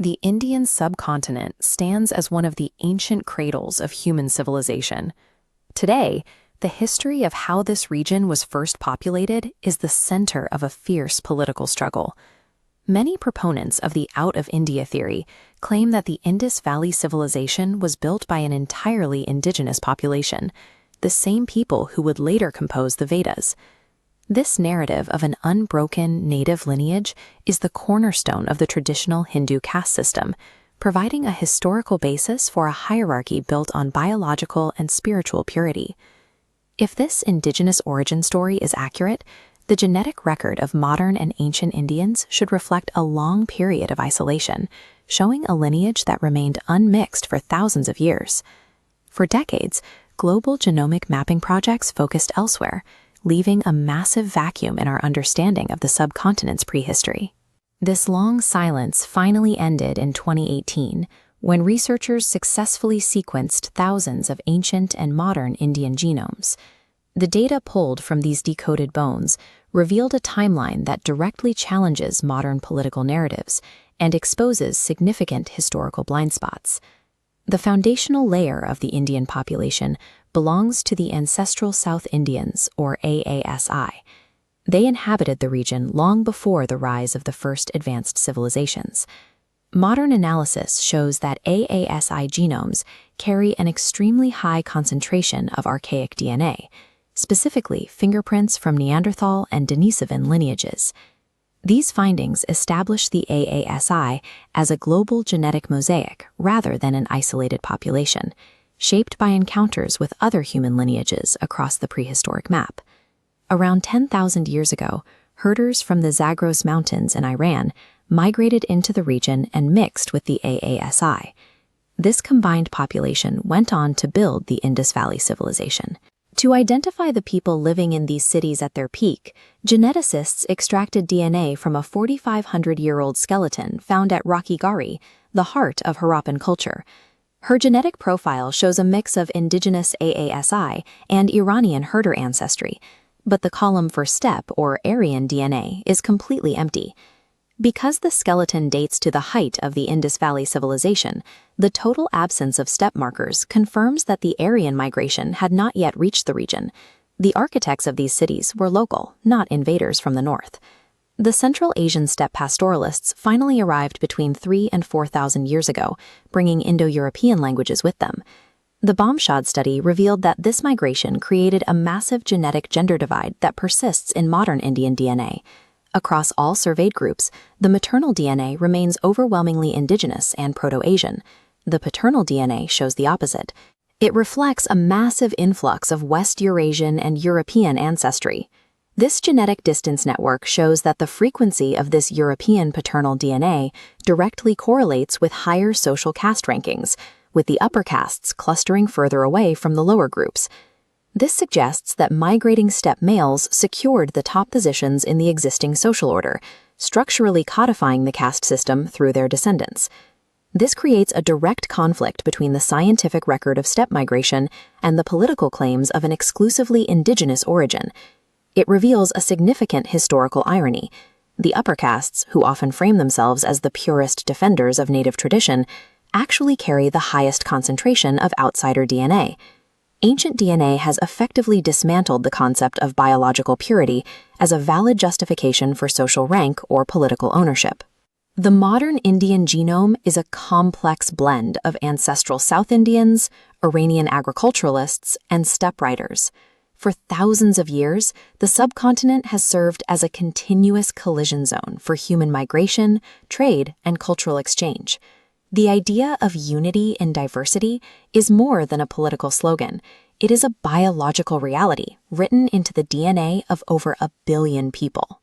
The Indian subcontinent stands as one of the ancient cradles of human civilization. Today, the history of how this region was first populated is the center of a fierce political struggle. Many proponents of the Out of India theory claim that the Indus Valley civilization was built by an entirely indigenous population, the same people who would later compose the Vedas. This narrative of an unbroken native lineage is the cornerstone of the traditional Hindu caste system, providing a historical basis for a hierarchy built on biological and spiritual purity. If this indigenous origin story is accurate, the genetic record of modern and ancient Indians should reflect a long period of isolation, showing a lineage that remained unmixed for thousands of years. For decades, global genomic mapping projects focused elsewhere, leaving a massive vacuum in our understanding of the subcontinent's prehistory. This long silence finally ended in 2018, when researchers successfully sequenced thousands of ancient and modern Indian genomes. The data pulled from these decoded bones revealed a timeline that directly challenges modern political narratives and exposes significant historical blind spots. The foundational layer of the Indian population belongs to the ancestral South Indians, or AASI. They inhabited the region long before the rise of the first advanced civilizations. Modern analysis shows that AASI genomes carry an extremely high concentration of archaic DNA, specifically fingerprints from Neanderthal and Denisovan lineages. These findings establish the AASI as a global genetic mosaic rather than an isolated population, shaped by encounters with other human lineages across the prehistoric map. Around 10,000 years ago, herders from the Zagros Mountains in Iran migrated into the region and mixed with the AASI. This combined population went on to build the Indus Valley civilization. To identify the people living in these cities at their peak, geneticists extracted DNA from a 4,500-year-old skeleton found at Rocky Gari, the heart of Harappan culture. Her genetic profile shows a mix of indigenous AASI and Iranian herder ancestry, but the column for steppe or Aryan DNA is completely empty. Because the skeleton dates to the height of the Indus Valley civilization, the total absence of steppe markers confirms that the Aryan migration had not yet reached the region. The architects of these cities were local, not invaders from the north. The Central Asian steppe pastoralists finally arrived between 3,000 and 4,000 years ago, bringing Indo-European languages with them. The Bomshad study revealed that this migration created a massive genetic gender divide that persists in modern Indian DNA. Across all surveyed groups, the maternal DNA remains overwhelmingly indigenous and Proto-Asian. The paternal DNA shows the opposite. It reflects a massive influx of West Eurasian and European ancestry. This genetic distance network shows that the frequency of this European paternal DNA directly correlates with higher social caste rankings, with the upper castes clustering further away from the lower groups. This suggests that migrating steppe males secured the top positions in the existing social order, structurally codifying the caste system through their descendants. This creates a direct conflict between the scientific record of steppe migration and the political claims of an exclusively indigenous origin. It reveals a significant historical irony. The upper castes, who often frame themselves as the purest defenders of native tradition, actually carry the highest concentration of outsider DNA. Ancient DNA has effectively dismantled the concept of biological purity as a valid justification for social rank or political ownership. The modern Indian genome is a complex blend of ancestral South Indians, Iranian agriculturalists, and steppe riders. For thousands of years, the subcontinent has served as a continuous collision zone for human migration, trade, and cultural exchange. The idea of unity in diversity is more than a political slogan. It is a biological reality written into the DNA of over 1 billion people.